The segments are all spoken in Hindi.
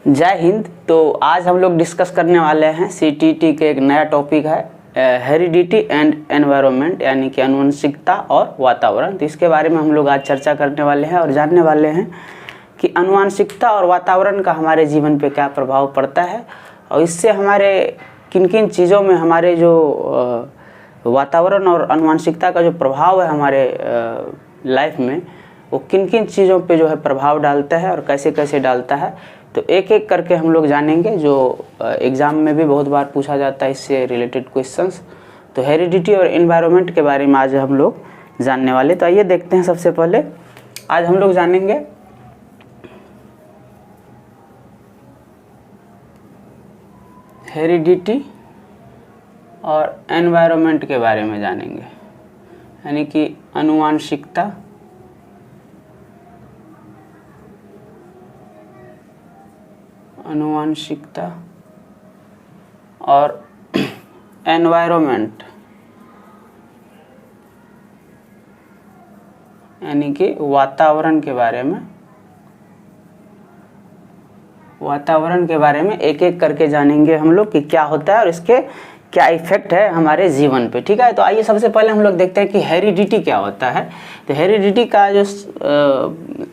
जय हिंद। तो आज हम लोग डिस्कस करने वाले हैं सीटीटी के एक नया टॉपिक है हेरिडिटी एंड एनवायरनमेंट, यानी कि आनुवंशिकता और वातावरण। तो इसके बारे में हम लोग आज चर्चा करने वाले हैं और जानने वाले हैं कि आनुवंशिकता और वातावरण का हमारे जीवन पे क्या प्रभाव पड़ता है और इससे हमारे किन किन चीज़ों में हमारे जो वातावरण और आनुवंशिकता का जो प्रभाव है हमारे लाइफ में, वो किन किन चीज़ों पे जो है प्रभाव डालता है और कैसे कैसे डालता है। तो एक एक करके हम लोग जानेंगे, जो एग्ज़ाम में भी बहुत बार पूछा जाता है इससे रिलेटेड क्वेश्चंस। तो हेरिडिटी और एनवायरनमेंट के बारे में आज हम लोग जानने वाले। तो आइए देखते हैं। सबसे पहले आज हम लोग जानेंगे हेरिडिटी और एनवायरनमेंट के बारे में जानेंगे, यानी कि आनुवंशिकता और एनवायरनमेंट, यानी कि वातावरण के बारे में एक एक करके जानेंगे हम लोग कि क्या होता है और इसके क्या इफेक्ट है हमारे जीवन पे। ठीक है, तो आइए सबसे पहले हम लोग देखते हैं कि हेरिडिटी क्या होता है। तो हेरिडिटी का जो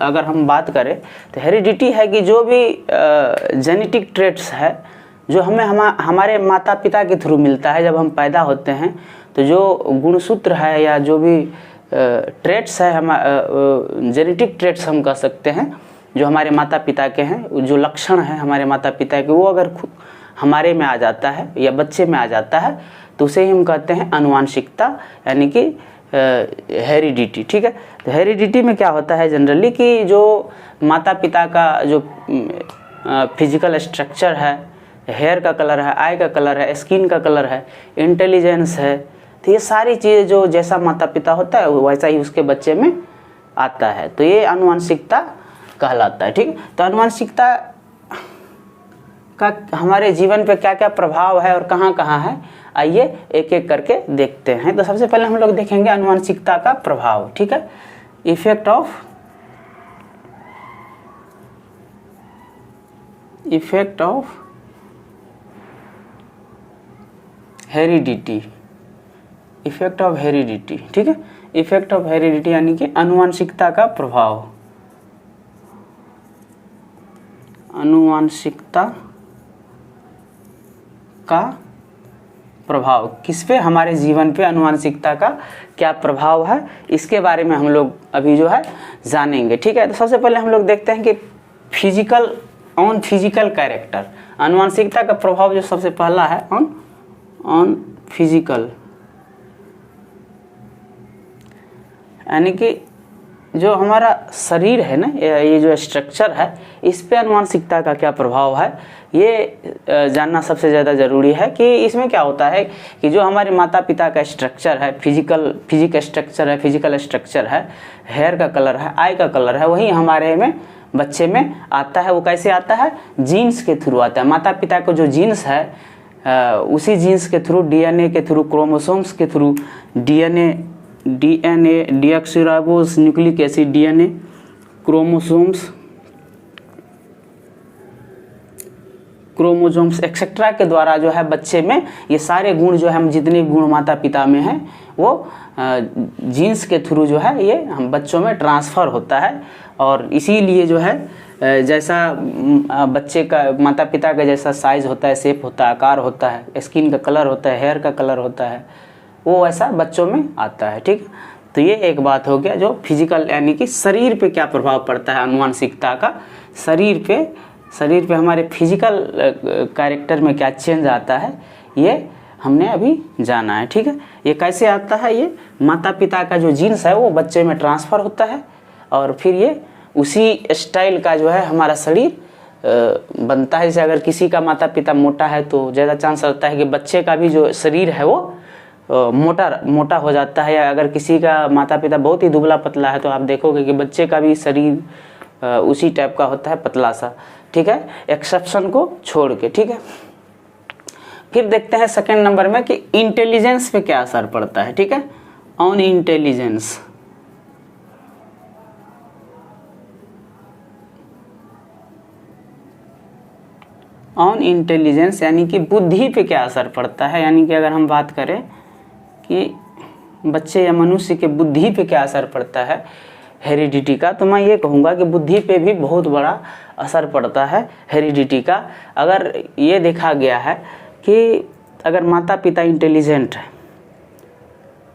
अगर हम बात करें तो हेरिडिटी है कि जो भी जेनेटिक ट्रेट्स है जो हमें हमारे माता पिता के थ्रू मिलता है। जब हम पैदा होते हैं तो जो गुणसूत्र है या जो भी ट्रेट्स है, हम जेनेटिक ट्रेट्स हम कह सकते हैं, जो हमारे माता पिता के हैं, जो लक्षण है हमारे माता पिता के, वो अगर हमारे में आ जाता है या बच्चे में आ जाता है तो उसे ही हम कहते हैं आनुवंशिकता, यानी कि हेरिडिटी। ठीक है, तो हेरिडिटी में क्या होता है जनरली कि जो माता पिता का जो फिजिकल स्ट्रक्चर है, हेयर का कलर है, आई का कलर है, स्किन का कलर है, इंटेलिजेंस है, तो ये सारी चीज़ें जो जैसा माता पिता होता है वैसा ही उसके बच्चे में आता है। तो ये आनुवंशिकता कहलाता है। ठीक है, तो आनुवंशिकता का हमारे जीवन पे क्या क्या प्रभाव है और कहाँ कहाँ है, आइए एक एक करके देखते हैं। तो सबसे पहले हम लोग देखेंगे आनुवंशिकता का प्रभाव। ठीक है, effect of heredity. Effect of heredity, ठीक है, इफेक्ट ऑफ हेरिडिटी यानी कि आनुवंशिकता का प्रभाव। आनुवंशिकता का प्रभाव किस पे, हमारे जीवन पे आनुवंशिकता का क्या प्रभाव है, इसके बारे में हम लोग अभी जो है जानेंगे। ठीक है, तो सबसे पहले हम लोग देखते हैं कि फिजिकल कैरेक्टर। आनुवंशिकता का प्रभाव जो सबसे पहला है ऑन फिजिकल, यानी कि जो हमारा शरीर है ना, ये जो स्ट्रक्चर है, इस पे आनुवंशिकता का क्या प्रभाव है ये जानना सबसे ज़्यादा ज़रूरी है। कि इसमें क्या होता है कि जो हमारे माता पिता का स्ट्रक्चर है, फिजिकल स्ट्रक्चर है, हेयर का कलर है, आई का कलर है, वही हमारे में बच्चे में आता है। वो कैसे आता है? जीन्स के थ्रू आता है। माता पिता को जो जीन्स है उसी जीन्स के थ्रू, डीएनए के थ्रू, क्रोमोसोम्स के through, DNA deoxyribose nucleic acid, DNA, chromosomes etcetera के द्वारा जो है बच्चे में ये सारे गुण जो है, हम जितने गुण माता पिता में हैं वो जीन्स के थ्रू जो है ये हम बच्चों में ट्रांसफ़र होता है। और इसीलिए जो है जैसा बच्चे का माता पिता का जैसा साइज़ होता है, शेप होता है, आकार होता है, स्किन का कलर होता है, हेयर का कलर होता है, वो ऐसा बच्चों में आता है। ठीक, तो ये एक बात हो गया जो फिजिकल, यानी कि शरीर पे क्या प्रभाव पड़ता है आनुवंशिकता का, शरीर पे हमारे फिजिकल कैरेक्टर में क्या चेंज आता है, ये हमने अभी जाना है। ठीक है, ये कैसे आता है, ये माता पिता का जो जीन्स है वो बच्चे में ट्रांसफ़र होता है और फिर ये उसी स्टाइल का जो है हमारा शरीर बनता है। जैसे अगर किसी का माता पिता मोटा है तो ज़्यादा चांस रहता है कि बच्चे का भी जो शरीर है वो मोटा हो जाता है। या अगर किसी का माता पिता बहुत ही दुबला पतला है तो आप देखोगे कि बच्चे का भी शरीर उसी टाइप का होता है, पतला सा। ठीक है, एक्सेप्शन को छोड़ के। ठीक है, फिर देखते हैं सेकंड नंबर में कि इंटेलिजेंस पे क्या असर पड़ता है। ठीक है, ऑन इंटेलिजेंस। ऑन इंटेलिजेंस यानी कि बुद्धि पे क्या असर पड़ता है, यानी कि अगर हम बात करें कि बच्चे या मनुष्य के बुद्धि पे क्या असर पड़ता है हेरिडिटी का, तो मैं ये कहूँगा कि बुद्धि पे भी बहुत बड़ा असर पड़ता है हेरिडिटी का। अगर ये देखा गया है कि अगर माता पिता इंटेलिजेंट है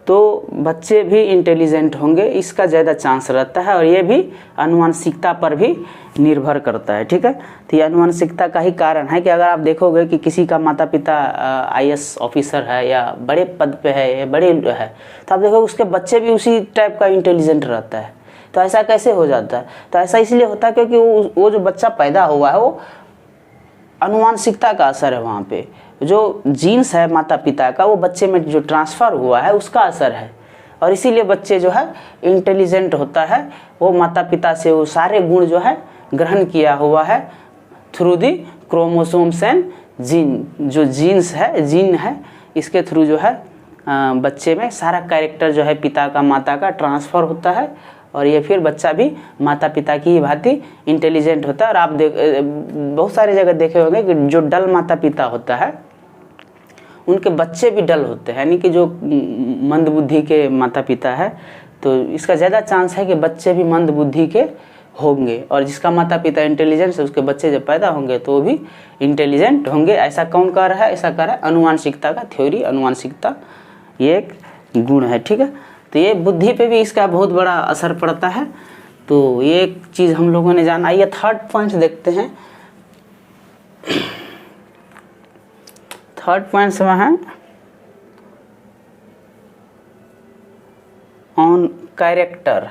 तो बच्चे भी इंटेलिजेंट होंगे, इसका ज़्यादा चांस रहता है, और ये भी आनुवंशिकता पर भी निर्भर करता है। ठीक है, तो ये आनुवंशिकता का ही कारण है कि अगर आप देखोगे कि किसी का माता पिता आईएएस ऑफिसर है या बड़े पद पे है या बड़े है, तो आप देखोगे उसके बच्चे भी उसी टाइप का इंटेलिजेंट रहता है। तो ऐसा कैसे हो जाता है? तो ऐसा इसलिए होता है क्योंकि वो जो बच्चा पैदा हुआ है वो आनुवंशिकता का असर है, वहाँ पे जो जीन्स है माता पिता का वो बच्चे में जो ट्रांसफ़र हुआ है उसका असर है, और इसीलिए बच्चे जो है इंटेलिजेंट होता है। वो माता पिता से वो सारे गुण जो है ग्रहण किया हुआ है through the chromosomes and gene, जो जीन्स है जीन है, इसके थ्रू जो है बच्चे में सारा कैरेक्टर जो है पिता का माता का ट्रांसफ़र होता है, और ये फिर बच्चा भी माता पिता की ही भांति इंटेलिजेंट होता है। और आप बहुत सारी जगह देखे होंगे कि जो डल माता पिता होता है उनके बच्चे भी डल होते हैं, यानी कि जो मंद बुद्धि के माता पिता है तो इसका ज़्यादा चांस है कि बच्चे भी मंद बुद्धि के होंगे, और जिसका माता पिता इंटेलिजेंट है उसके बच्चे जब पैदा होंगे तो वो भी इंटेलिजेंट होंगे। ऐसा कौन कह रहा है? ऐसा कह रहा है आनुवंशिकता का थ्योरी, आनुवंशिकता ये एक गुण है। ठीक है, तो ये बुद्धि पे भी इसका बहुत बड़ा असर पड़ता है। तो ये एक चीज़ हम लोगों ने जाना। आइए थर्ड पॉइंट देखते हैं। थर्ड पॉइंट में है ऑन कैरेक्टर।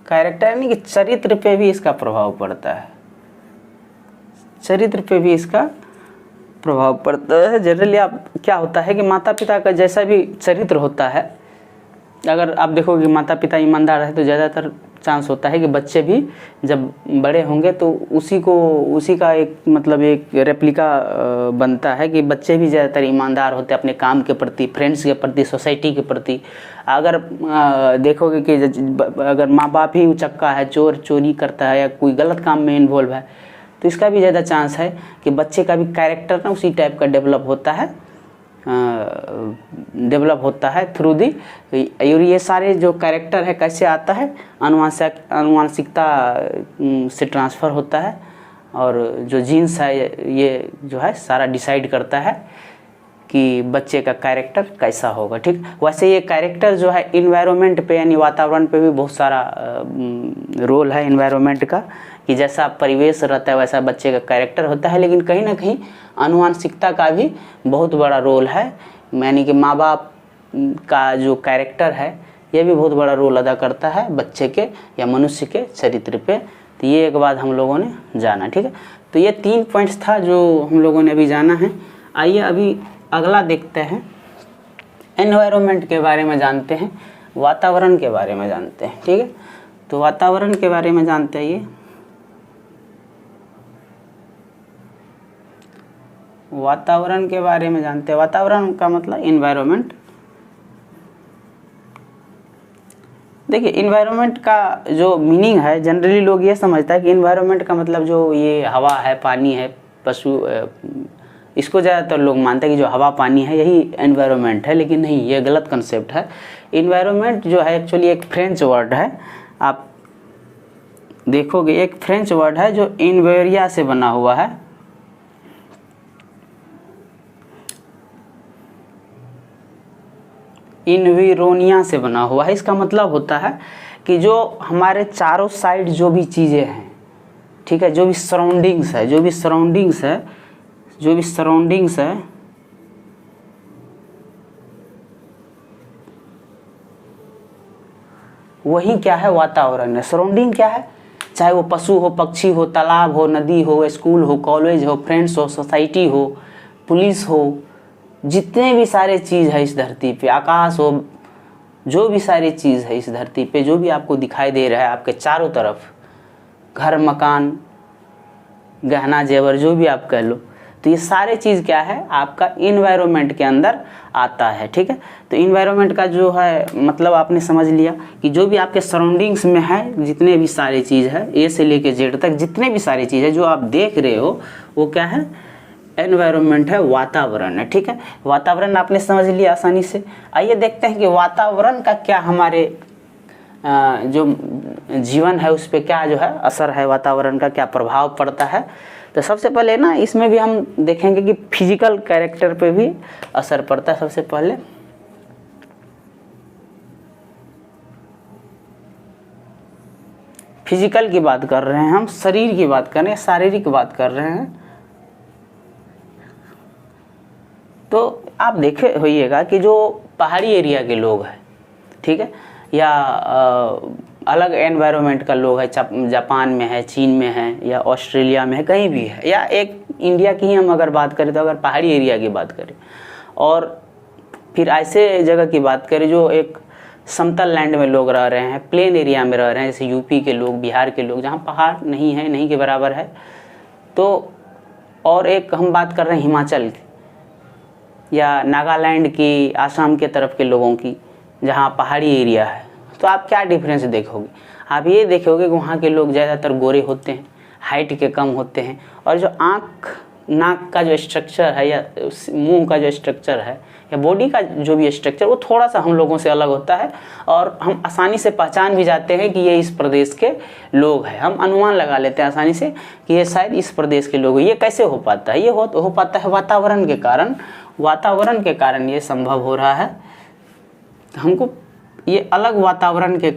कैरेक्टर यानी कि चरित्र पे भी इसका प्रभाव पड़ता है, चरित्र पे भी इसका प्रभाव पड़ता है। जनरली आप क्या होता है कि माता पिता का जैसा भी चरित्र होता है, अगर आप देखोगे माता पिता ईमानदार है तो ज़्यादातर चांस होता है कि बच्चे भी जब बड़े होंगे तो उसी का एक मतलब एक रेप्लिका बनता है कि बच्चे भी ज़्यादातर ईमानदार होते हैं अपने काम के प्रति, फ्रेंड्स के प्रति, सोसाइटी के प्रति। अगर देखोगे कि अगर माँ बाप ही उचक्का है, चोरी करता है या कोई गलत काम में इन्वॉल्व है, तो इसका भी ज़्यादा चांस है कि बच्चे का भी कैरेक्टर ना उसी टाइप का डेवलप होता है थ्रू दी। और ये सारे जो कैरेक्टर है कैसे आता है? आनुवंशिकता से ट्रांसफ़र होता है, और जो जीन्स है ये जो है सारा डिसाइड करता है कि बच्चे का कैरेक्टर कैसा होगा। ठीक, वैसे ये कैरेक्टर जो है इन्वायरमेंट पे यानी वातावरण पे भी बहुत सारा रोल है इन्वायरमेंट का, कि जैसा परिवेश रहता है वैसा बच्चे का कैरेक्टर होता है। लेकिन कहीं ना कहीं आनुवंशिकता का भी बहुत बड़ा रोल है, यानी कि माँ बाप का जो कैरेक्टर है ये भी बहुत बड़ा रोल अदा करता है बच्चे के या मनुष्य के चरित्र पे। तो ये एक बात हम लोगों ने जाना। ठीक है, तो ये 3 पॉइंट्स था जो हम लोगों ने अभी जाना है। आइए अभी अगला देखते हैं, एनवायरनमेंट के बारे में जानते हैं, वातावरण के बारे में जानते हैं। ठीक है, तो वातावरण के बारे में जानते हैं। ये वातावरण के बारे में जानते हैं। वातावरण का मतलब इन्वायरमेंट। देखिए इन्वायरमेंट का जो मीनिंग है, जनरली लोग ये समझता है कि इन्वायरमेंट का मतलब जो ये हवा है, पानी है, पशु, इसको ज़्यादातर लोग मानते हैं कि जो हवा पानी है यही एनवायरनमेंट है, लेकिन नहीं, ये गलत कंसेप्ट है। इन्वायरमेंट जो है एक्चुअली एक फ्रेंच वर्ड है, आप देखोगे एक फ्रेंच वर्ड है जो इन्वेरिया से बना हुआ है। इन्विरोनिया से बना हुआ है। इसका मतलब होता है कि जो हमारे चारों साइड जो भी चीज़ें हैं, ठीक है, जो भी सराउंडिंग्स है, वही क्या है? वातावरण है। सराउंडिंग क्या है? चाहे वो पशु हो, पक्षी हो, तालाब हो, नदी हो, स्कूल हो, कॉलेज हो, फ्रेंड्स हो, सोसाइटी हो, पुलिस हो, जितने भी सारे चीज़ है इस धरती पे, आकाश हो, जो भी सारी चीज़ है इस धरती पे, जो भी आपको दिखाई दे रहा है आपके चारों तरफ, घर, मकान, गहना जेवर, जो भी आप कह लो, तो ये सारे चीज़ क्या है आपका इन्वायरमेंट के अंदर आता है, ठीक है। तो इन्वायरमेंट का जो है मतलब आपने समझ लिया कि जो भी आपके सराउंडिंग्स में है, जितने भी सारी चीज़ है, ए से लेके जेड तक जितने भी सारी चीज़ है जो आप देख रहे हो वो क्या है, एनवायरनमेंट है, वातावरण है, ठीक है। वातावरण आपने समझ लिया आसानी से। आइए देखते हैं कि वातावरण का क्या हमारे जो जीवन है उस पर क्या जो है असर है, वातावरण का क्या प्रभाव पड़ता है। तो सबसे पहले ना इसमें भी हम देखेंगे कि फिजिकल कैरेक्टर पे भी असर पड़ता है। सबसे पहले फिजिकल की बात कर रहे हैं हम, शरीर की बात कर रहे हैं, शारीरिक बात कर रहे हैं। तो आप देखे होइएगा कि जो पहाड़ी एरिया के लोग हैं, ठीक है, या अलग एनवायरनमेंट का लोग है, जापान में है, चीन में है, या ऑस्ट्रेलिया में है, कहीं भी है, या एक इंडिया की ही हम अगर बात करें तो अगर पहाड़ी एरिया की बात करें और फिर ऐसे जगह की बात करें जो एक समतल लैंड में लोग रह रहे हैं, प्लेन एरिया में रह रहे हैं, जैसे यूपी के लोग, बिहार के लोग, जहाँ पहाड़ नहीं है, नहीं के बराबर है। तो और एक हम बात कर रहे हैं हिमाचल की या नागालैंड की, आसाम के तरफ के लोगों की, जहाँ पहाड़ी एरिया है। तो आप क्या डिफरेंस देखोगे, आप ये देखोगे कि वहाँ के लोग ज़्यादातर गोरे होते हैं, हाइट के कम होते हैं, और जो आँख नाक का जो स्ट्रक्चर है या मुंह का जो स्ट्रक्चर है या बॉडी का जो भी स्ट्रक्चर वो थोड़ा सा हम लोगों से अलग होता है, और हम आसानी से पहचान भी जाते हैं कि ये इस प्रदेश के लोग हैं। हम अनुमान लगा लेते हैं आसानी से कि ये शायद इस प्रदेश के लोग हैं। ये कैसे हो पाता है, ये हो पाता है वातावरण के कारण। वातावरण के कारण ये संभव हो रहा है। हमको ये अलग वातावरण के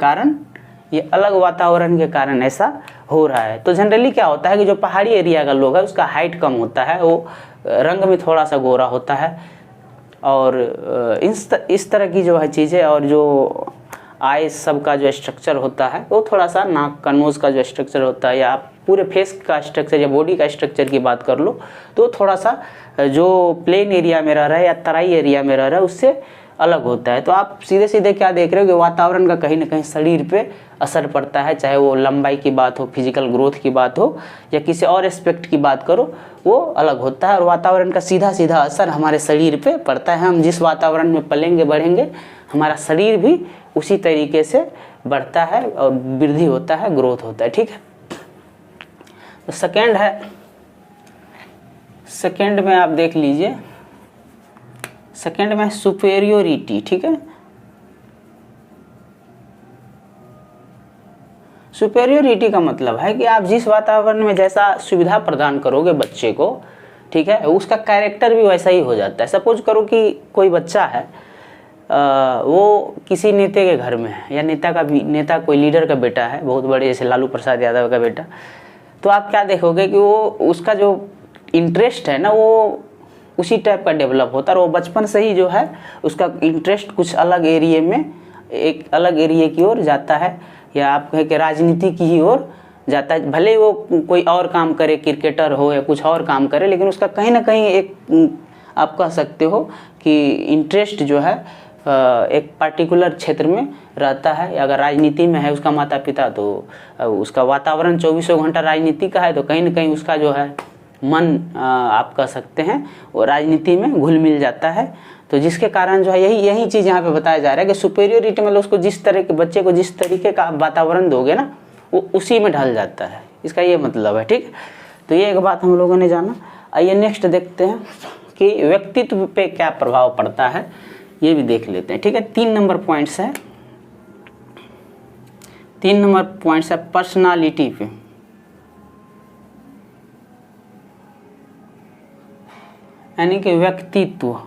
कारण ऐसा हो रहा है। तो जनरली क्या होता है कि जो पहाड़ी एरिया का लोग है उसका हाइट कम होता है, वो रंग में थोड़ा सा गोरा होता है, और इस तरह की जो है चीज़ें, और जो आइज सबका जो स्ट्रक्चर होता है वो थोड़ा सा, नाक का नोज़ का जो स्ट्रक्चर होता है, या आप पूरे फेस का स्ट्रक्चर या बॉडी का स्ट्रक्चर की बात कर लो तो थोड़ा सा जो प्लेन एरिया में रह रहा है या तराई एरिया में रह रहा है उससे अलग होता है। तो आप सीधे सीधे क्या देख रहे हो कि वातावरण का कहीं ना कहीं शरीर पे असर पड़ता है, चाहे वो लंबाई की बात हो, फिजिकल ग्रोथ की बात हो, या किसी और एस्पेक्ट की बात करो, वो अलग होता है। और वातावरण का सीधा सीधा असर हमारे शरीर पे पड़ता है। हम जिस वातावरण में पलेंगे बढ़ेंगे, हमारा शरीर भी उसी तरीके से बढ़ता है और वृद्धि होता है, ग्रोथ होता है, ठीक है। तो सेकेंड में आप देख लीजिए, सेकेंड में सुपेरियोरिटी, ठीक है। सुपेरियोरिटी का मतलब है कि आप जिस वातावरण में जैसा सुविधा प्रदान करोगे बच्चे को, ठीक है, उसका कैरेक्टर भी वैसा ही हो जाता है। सपोज करो कि कोई बच्चा है, वो किसी नेता के घर में है, या नेता कोई लीडर का बेटा है, बहुत बड़े, जैसे लालू प्रसाद यादव का बेटा। तो आप क्या देखोगे कि वो उसका जो इंटरेस्ट है ना वो उसी टाइप का डेवलप होता है, और वो बचपन से ही जो है उसका इंटरेस्ट कुछ अलग एरिया में, एक अलग एरिया की ओर जाता है, या आप कहें कि राजनीति की ही ओर जाता है। भले वो कोई और काम करे, क्रिकेटर हो या कुछ और काम करे, लेकिन उसका कहीं ना कहीं एक, आप कह सकते हो कि इंटरेस्ट जो है एक पार्टिकुलर क्षेत्र में रहता है। अगर राजनीति में है उसका माता पिता, तो उसका वातावरण 24 घंटा राजनीति का है, तो कहीं ना कहीं उसका जो है मन, आप कह सकते हैं, वो राजनीति में घुल मिल जाता है। तो जिसके कारण जो है यही चीज़ यहाँ पे बताया जा रहा है कि सुपेरियोरिटी मतलब उसको जिस तरह के बच्चे को जिस तरीके का वातावरण दोगे ना, वो उसी में ढल जाता है, इसका ये मतलब है, ठीक। तो ये एक बात हम लोगों ने जाना। आइए नेक्स्ट देखते हैं कि व्यक्तित्व पे क्या प्रभाव पड़ता है, ये भी देख लेते हैं, ठीक है। 3 नंबर पॉइंट्स है, 3 नंबर पॉइंट्स है पर्सनालिटी पे। यानी कि व्यक्तित्व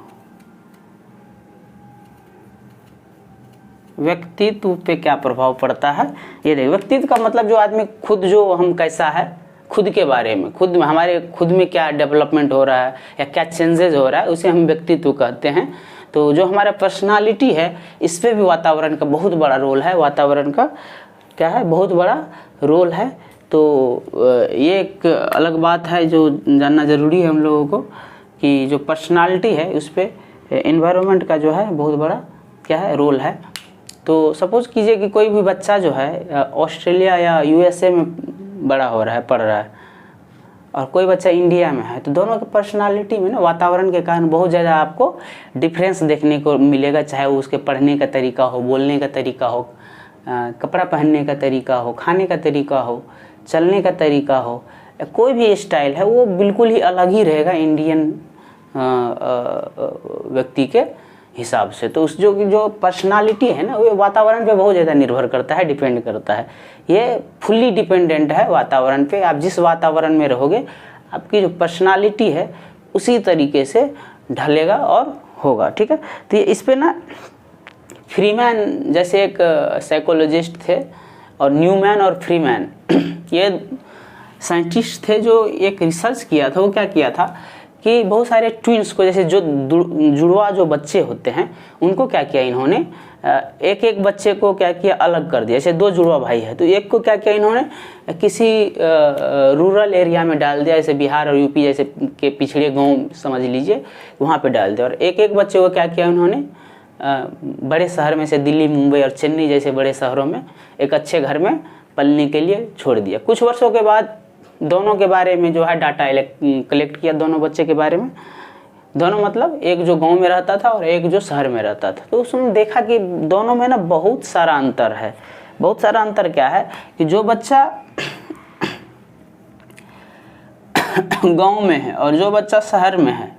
पे क्या प्रभाव पड़ता है, ये देखिए। व्यक्तित्व का मतलब जो आदमी खुद, जो हम कैसा है, खुद के बारे में, हमारे खुद में क्या डेवलपमेंट हो रहा है या क्या चेंजेस हो रहा है, उसे हम व्यक्तित्व कहते हैं। तो जो हमारा पर्सनालिटी है, इस पे भी वातावरण का बहुत बड़ा रोल है। वातावरण का क्या है, बहुत बड़ा रोल है। तो ये एक अलग बात है जो जानना ज़रूरी है हम लोगों को, कि जो पर्सनालिटी है उस पर एनवायरनमेंट का जो है बहुत बड़ा क्या है, रोल है। तो सपोज कीजिए कि कोई भी बच्चा जो है ऑस्ट्रेलिया या यूएसए में बड़ा हो रहा है, पढ़ रहा है, और कोई बच्चा इंडिया में है, तो दोनों की पर्सनालिटी में ना वातावरण के कारण बहुत ज़्यादा आपको डिफरेंस देखने को मिलेगा। चाहे वो उसके पढ़ने का तरीका हो, बोलने का तरीका हो, कपड़ा पहनने का तरीका हो, खाने का तरीका हो, चलने का तरीका हो, कोई भी स्टाइल है वो बिल्कुल ही अलग ही रहेगा इंडियन व्यक्ति के हिसाब से। तो उस जो पर्सनालिटी है ना, वो वातावरण पे बहुत ज़्यादा निर्भर करता है, डिपेंड करता है। ये फुल्ली डिपेंडेंट है वातावरण पे। आप जिस वातावरण में रहोगे, आपकी जो पर्सनालिटी है उसी तरीके से ढलेगा और होगा, ठीक है। तो ये इस पे ना फ्रीमैन जैसे एक साइकोलॉजिस्ट थे, और न्यूमैन और फ्रीमैन ये साइंटिस्ट थे जो एक रिसर्च किया था। वो क्या किया था कि बहुत सारे ट्विंस को, जैसे जो जुड़वा जो बच्चे होते हैं, उनको क्या किया इन्होंने, एक एक बच्चे को क्या किया, अलग कर दिया। जैसे 2 जुड़वा भाई है, तो एक को क्या किया इन्होंने, किसी रूरल एरिया में डाल दिया, जैसे बिहार और यूपी जैसे के पिछड़े गांव समझ लीजिए, वहाँ पे डाल दिया। और एक एक बच्चे को क्या किया उन्होंने, बड़े शहर में से दिल्ली, मुंबई और चेन्नई जैसे बड़े शहरों में एक अच्छे घर में पलने के लिए छोड़ दिया। कुछ वर्षों के बाद दोनों के बारे में जो है डाटा कलेक्ट किया, दोनों बच्चे के बारे में। दोनों मतलब एक जो गांव में रहता था और एक जो शहर में रहता था। तो उसने देखा कि दोनों में ना बहुत सारा अंतर है। बहुत सारा अंतर क्या है कि जो बच्चा गांव में है और जो बच्चा शहर में है,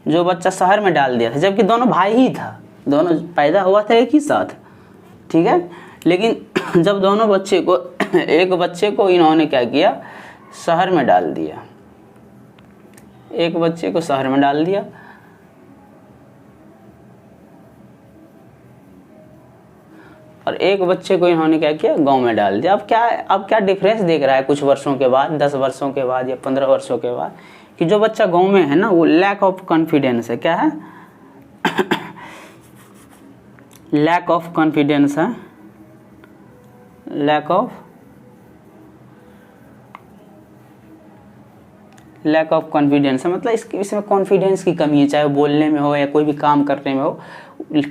जो बच्चा शहर में डाल दिया था, जबकि दोनों भाई ही था, दोनों पैदा हुआ था एक ही साथ, ठीक है। लेकिन जब दोनों बच्चे को, एक बच्चे को इन्होंने क्या किया, शहर में डाल दिया, एक बच्चे को शहर में डाल दिया, और एक बच्चे को इन्होंने क्या किया, गांव में डाल दिया। अब क्या डिफरेंस देख रहा है कुछ वर्षों के बाद, 10 वर्षों के बाद या 15 वर्षों के बाद, कि जो बच्चा गांव में है ना, वो लैक ऑफ कॉन्फिडेंस है। क्या है? लैक ऑफ कॉन्फिडेंस है, लैक ऑफ कॉन्फिडेंस है। मतलब इसमें कॉन्फिडेंस की कमी है, चाहे वो बोलने में हो या कोई भी काम करने में हो,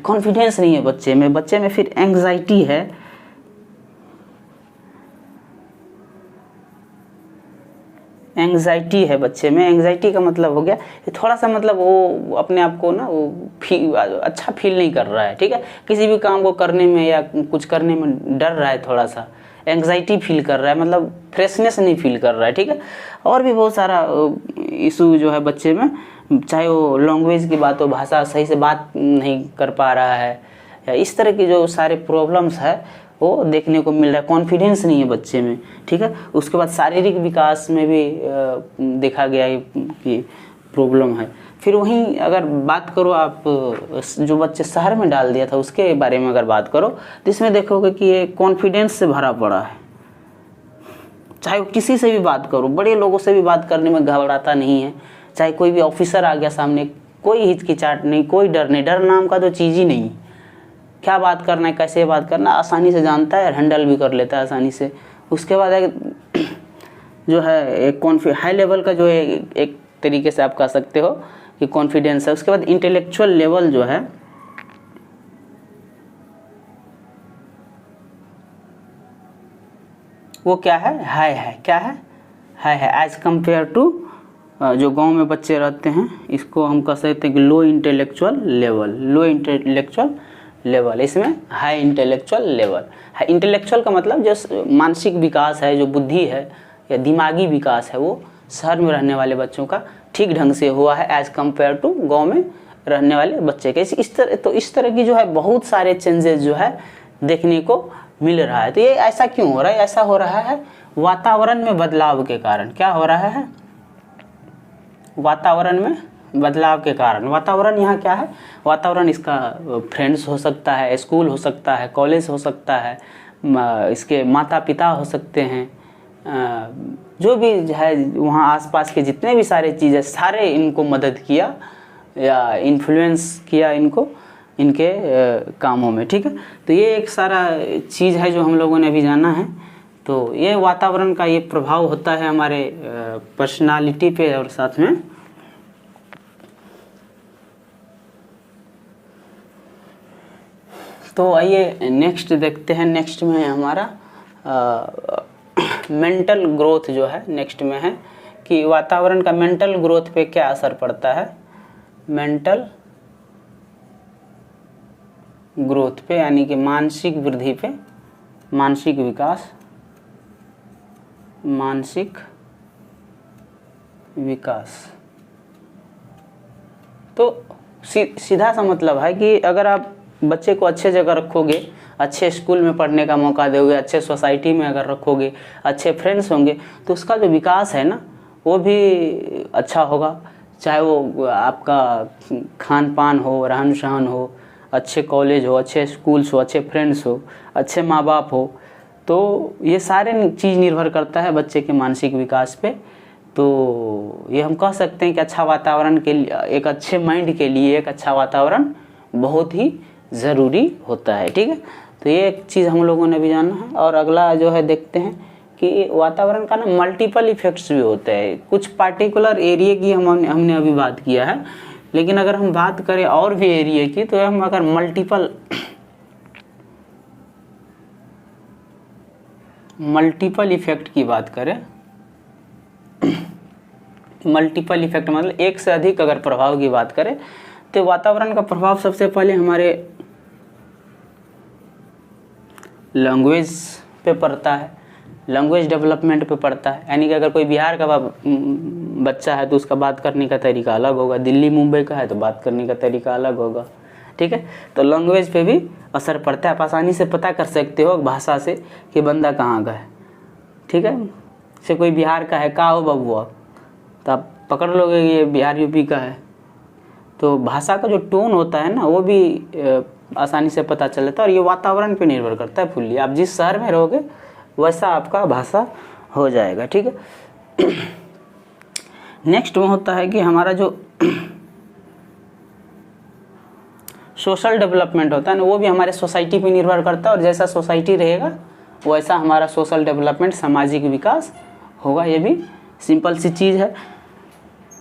कॉन्फिडेंस नहीं है बच्चे में। फिर एंग्जाइटी है, बच्चे में। एंग्जाइटी का मतलब हो गया थोड़ा सा, मतलब वो अपने आप को ना वो अच्छा फील नहीं कर रहा है, ठीक है। किसी भी काम को करने में या कुछ करने में डर रहा है, थोड़ा सा एंग्जाइटी फील कर रहा है, मतलब फ्रेशनेस नहीं फील कर रहा है, ठीक है। और भी बहुत सारा इशू जो है बच्चे में, चाहे वो लैंग्वेज की बात हो, भाषा सही से बात नहीं कर पा रहा है, या इस तरह की जो सारे प्रॉब्लम्स है वो देखने को मिल रहा है। कॉन्फिडेंस नहीं है बच्चे में, ठीक है। उसके बाद शारीरिक विकास में भी देखा गया है कि प्रॉब्लम है। फिर वहीं अगर बात करो आप, जो बच्चे शहर में डाल दिया था उसके बारे में अगर बात करो, तो इसमें देखोगे कि ये कॉन्फिडेंस से भरा पड़ा है। चाहे वो किसी से भी बात करो, बड़े लोगों से भी बात करने में घबराता नहीं है। चाहे कोई भी ऑफिसर आ गया सामने, कोई हिचकिचाहट नहीं, कोई डर नहीं। डर नाम का तो चीज़ ही नहीं। क्या बात करना है, कैसे बात करना, आसानी से जानता है, हैंडल भी कर लेता है आसानी से। उसके बाद जो है एक हाई लेवल का जो है, एक तरीके से आप कह सकते हो कि कॉन्फिडेंस है। उसके बाद इंटेलेक्चुअल लेवल जो है, वो क्या है, हाई है। क्या है? हाई है एज कम्पेयर टू जो गांव में बच्चे रहते हैं। इसको हम कह सकते हैं कि लो इंटेलेक्चुअल लेवल, इसमें high intellectual level. High intellectual का मतलब जो मानसिक विकास है, जो बुद्धि है या दिमागी विकास है, वो शहर में रहने वाले बच्चों का ठीक ढंग से हुआ है एज कम्पेयर टू गांव में रहने वाले बच्चे के। इस तरह की जो है बहुत सारे चेंजेस जो है देखने को मिल रहा है। तो ये ऐसा क्यों हो रहा है? ऐसा हो रहा है वातावरण में बदलाव के कारण। क्या हो रहा है? वातावरण में बदलाव के कारण। वातावरण यहाँ क्या है? वातावरण इसका फ्रेंड्स हो सकता है, स्कूल हो सकता है, कॉलेज हो सकता है, इसके माता पिता हो सकते हैं, जो भी है वहाँ आसपास के जितने भी सारे चीज़ें, सारे इनको मदद किया या इन्फ्लुएंस किया इनको, इनके कामों में, ठीक है। तो ये एक सारा चीज़ है जो हम लोगों ने अभी जाना है। तो ये वातावरण का ये प्रभाव होता है हमारे पर्सनालिटी पे। और साथ में तो आइए नेक्स्ट देखते हैं। नेक्स्ट में हमारा मेंटल ग्रोथ जो है नेक्स्ट में है कि वातावरण का मेंटल ग्रोथ पे क्या असर पड़ता है, मेंटल ग्रोथ पे यानी कि मानसिक वृद्धि पे, मानसिक विकास, मानसिक विकास। तो सीधा सा मतलब है कि अगर आप बच्चे को अच्छे जगह रखोगे, अच्छे स्कूल में पढ़ने का मौका दोगे, अच्छे सोसाइटी में अगर रखोगे, अच्छे फ्रेंड्स होंगे, तो उसका जो विकास है ना वो भी अच्छा होगा। चाहे वो आपका खान पान हो, रहन सहन हो, अच्छे कॉलेज हो, अच्छे स्कूल्स हो, अच्छे फ्रेंड्स हो, अच्छे माँ बाप हो, तो ये सारे चीज़ निर्भर करता है बच्चे के मानसिक विकास पे। तो ये हम कह सकते हैं कि अच्छा वातावरण के लिए, एक अच्छे माइंड के लिए एक अच्छा वातावरण बहुत ही ज़रूरी होता है। ठीक है, तो ये एक चीज़ हम लोगों ने भी जाना है। और अगला जो है देखते हैं कि वातावरण का ना मल्टीपल इफ़ेक्ट्स भी होते हैं। कुछ पार्टिकुलर एरिया की हमने अभी बात किया है, लेकिन अगर हम बात करें और भी एरिया की, तो हम अगर मल्टीपल इफ़ेक्ट की बात करें, मल्टीपल इफ़ेक्ट मतलब एक से अधिक अगर प्रभाव की बात करें, तो वातावरण का प्रभाव सबसे पहले हमारे लैंग्वेज पे पड़ता है, लैंग्वेज डेवलपमेंट पे पड़ता है। यानी कि अगर कोई बिहार का बच्चा है तो उसका बात करने का तरीका अलग होगा, दिल्ली मुंबई का है तो बात करने का तरीका अलग होगा। ठीक है, तो लैंग्वेज पे भी असर पड़ता है। आप आसानी से पता कर सकते हो भाषा से कि बंदा कहाँ का है। ठीक है, से कोई बिहार का है, का हो बबुआ, तो आप पकड़ लोगे ये बिहार यूपी का है। तो भाषा का जो टोन होता है ना वो भी आसानी से पता चल जाता है। और ये वातावरण पे निर्भर करता है फुल्ली। आप जिस शहर में रहोगे वैसा आपका भाषा हो जाएगा। ठीक है, नेक्स्ट वो होता है कि हमारा जो सोशल डेवलपमेंट होता है ना वो भी हमारे सोसाइटी पे निर्भर करता है। और जैसा सोसाइटी रहेगा वैसा हमारा सोशल डेवलपमेंट, सामाजिक विकास होगा। ये भी सिंपल सी चीज़ है।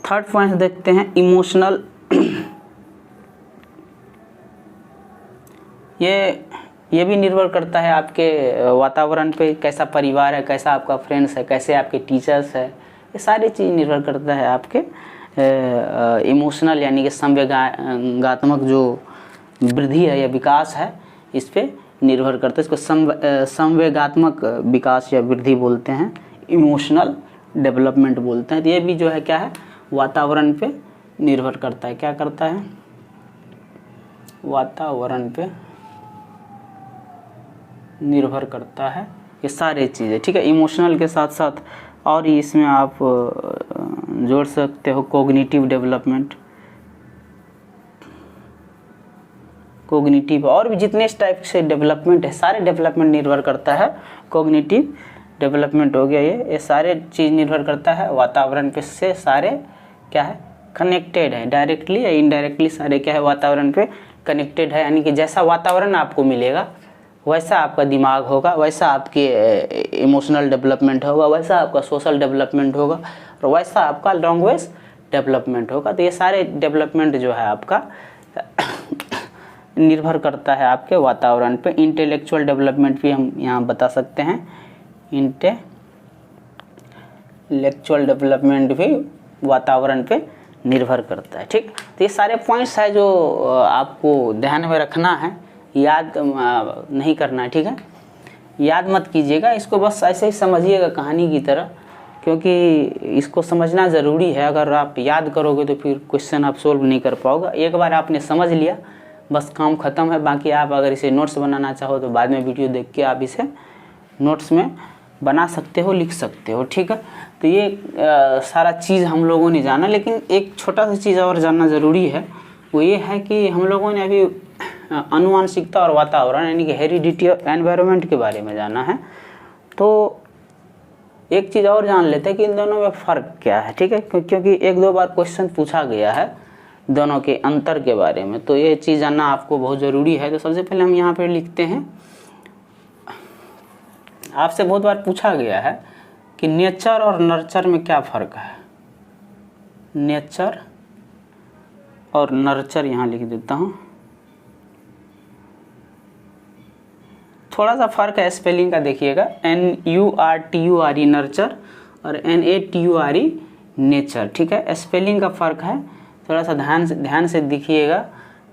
थर्ड पॉइंट देखते हैं, इमोशनल। ये भी निर्भर करता है आपके वातावरण पे, कैसा परिवार है, कैसा आपका फ्रेंड्स है, कैसे आपके टीचर्स है, ये सारी चीज़ निर्भर करता है आपके इमोशनल यानी कि संवेगात्मक जो वृद्धि है या विकास है इस पे निर्भर करता है। इसको संवेगात्मक विकास या वृद्धि बोलते हैं, इमोशनल डेवलपमेंट बोलते हैं। तो ये भी जो है क्या है, वातावरण पे निर्भर करता है। क्या करता है, वातावरण पे निर्भर करता है ये सारे चीज़ें। ठीक है, इमोशनल के साथ साथ और इसमें आप जोड़ सकते हो कोग्निटिव डेवलपमेंट, कोग्निटिव और भी जितने टाइप से डेवलपमेंट है सारे डेवलपमेंट निर्भर करता है। कोग्निटिव डेवलपमेंट हो गया, ये सारे चीज़ निर्भर करता है वातावरण पे। से सारे क्या है, कनेक्टेड है, डायरेक्टली या इनडायरेक्टली सारे क्या है वातावरण पे कनेक्टेड है। यानी कि जैसा वातावरण आपको मिलेगा वैसा आपका दिमाग होगा, वैसा आपके इमोशनल डेवलपमेंट होगा, वैसा आपका सोशल डेवलपमेंट होगा और वैसा आपका लैंग्वेज डेवलपमेंट होगा। तो ये सारे डेवलपमेंट जो है आपका निर्भर करता है आपके वातावरण पे। इंटेलेक्चुअल डेवलपमेंट भी हम यहाँ बता सकते हैं, इंटेलेक्चुअल डेवलपमेंट भी वातावरण पे निर्भर करता है। ठीक, तो ये सारे पॉइंट्स है जो आपको ध्यान में रखना है, याद नहीं करना है। ठीक है, याद मत कीजिएगा इसको, बस ऐसे ही समझिएगा कहानी की तरह, क्योंकि इसको समझना ज़रूरी है। अगर आप याद करोगे तो फिर क्वेश्चन आप सोल्व नहीं कर पाओगे। एक बार आपने समझ लिया बस काम ख़त्म है। बाकी आप अगर इसे नोट्स बनाना चाहो तो बाद में वीडियो देख के आप इसे नोट्स में बना सकते हो, लिख सकते हो। ठीक है, तो ये सारा चीज़ हम लोगों ने जाना, लेकिन एक छोटा सा चीज़ और जानना ज़रूरी है, वो ये है कि हम लोगों ने अभी आनुवांशिकता और वातावरण यानी कि हेरिडिटी और एनवायरनमेंट के बारे में जाना है। तो एक चीज़ और जान लेते हैं कि इन दोनों में फ़र्क क्या है। ठीक है, क्योंकि एक दो बार क्वेश्चन पूछा गया है दोनों के अंतर के बारे में, तो ये चीज़ जानना आपको बहुत ज़रूरी है। तो सबसे पहले हम यहाँ पे लिखते हैं, आपसे बहुत बार पूछा गया है कि नेचर और नर्चर में क्या फ़र्क है। नेचर और नर्चर यहाँ लिख देता हूँ, थोड़ा सा फ़र्क है स्पेलिंग का, देखिएगा NURTURE नर्चर और NATURE नेचर, ठीक है। स्पेलिंग का फ़र्क है, थोड़ा सा ध्यान से देखिएगा।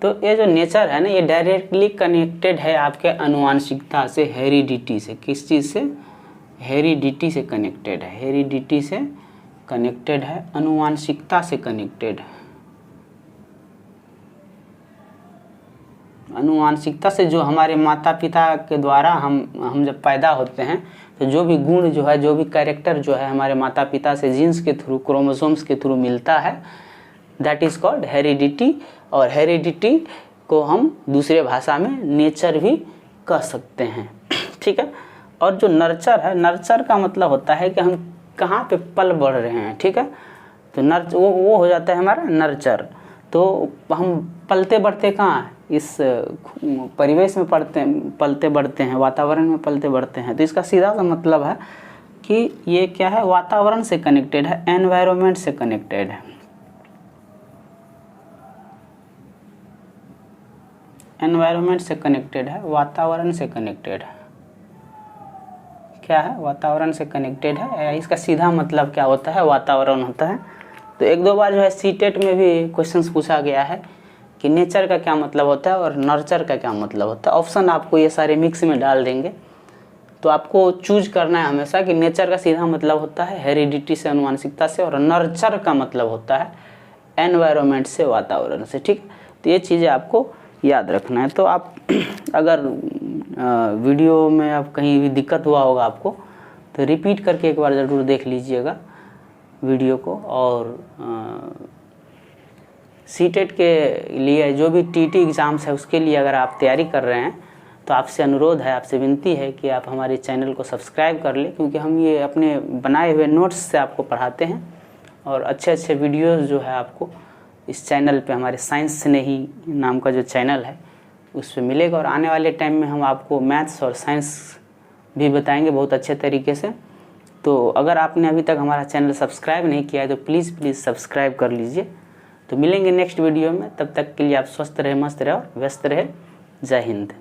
तो ये जो नेचर है ना, ये डायरेक्टली कनेक्टेड है आपके अनुवांशिकता से, हेरिडिटी से। किस चीज़ से? हेरिडिटी से कनेक्टेड है, हेरिडिटी से कनेक्टेड है, अनुवांशिकता से कनेक्टेड है। अनुवांशिकता से, जो हमारे माता पिता के द्वारा हम जब पैदा होते हैं तो जो भी गुण जो है, जो भी कैरेक्टर जो है हमारे माता पिता से जीन्स के थ्रू, क्रोमोसोम्स के थ्रू मिलता है, दैट इज़ कॉल्ड हेरिडिटी। और हेरिडिटी को हम दूसरे भाषा में नेचर भी कह सकते हैं, ठीक है। और जो नर्चर है, नर्चर का मतलब होता है कि हम कहाँ पे पल बढ़ रहे हैं, ठीक है। तो वो हो जाता है हमारा नर्चर। तो हम पलते बढ़ते कहाँ, इस परिवेश में पलते बढ़ते हैं, वातावरण में पलते बढ़ते हैं। तो इसका सीधा सा मतलब है कि ये क्या है, वातावरण से कनेक्टेड है, एनवायरनमेंट से कनेक्टेड है। एनवायरनमेंट से कनेक्टेड है, वातावरण से कनेक्टेड है। क्या है? वातावरण से कनेक्टेड है। इसका सीधा मतलब क्या होता है? वातावरण होता है। तो एक दो बार जो है सीटेट में भी क्वेश्चंस पूछा गया है कि नेचर का क्या मतलब होता है और नर्चर का क्या मतलब होता है। ऑप्शन आपको ये सारे मिक्स में डाल देंगे, तो आपको चूज करना है हमेशा कि नेचर का सीधा मतलब होता है हेरिडिटी से, अनुवांशिकता से, और नर्चर का मतलब होता है एनवायरनमेंट से, वातावरण से, ठीक। तो ये चीज़ें आपको याद रखना है। तो आप अगर वीडियो में आप कहीं भी दिक्कत हुआ होगा आपको, तो रिपीट करके एक बार ज़रूर देख लीजिएगा वीडियो को। और सीटेट के लिए जो भी टीटी एग्ज़ाम्स है उसके लिए अगर आप तैयारी कर रहे हैं तो आपसे अनुरोध है, आपसे विनती है कि आप हमारे चैनल को सब्सक्राइब कर लें, क्योंकि हम ये अपने बनाए हुए नोट्स से आपको पढ़ाते हैं और अच्छे अच्छे वीडियोस जो है आपको इस चैनल पे, हमारे साइंस से नहीं नाम का जो चैनल है उस पर मिलेगा। और आने वाले टाइम में हम आपको मैथ्स और साइंस भी बताएंगे बहुत अच्छे तरीके से। तो अगर आपने अभी तक हमारा चैनल सब्सक्राइब नहीं किया है तो प्लीज़ सब्सक्राइब कर लीजिए। तो मिलेंगे नेक्स्ट वीडियो में, तब तक के लिए आप स्वस्थ रहे, मस्त रहे और व्यस्त रहे। जय हिंद।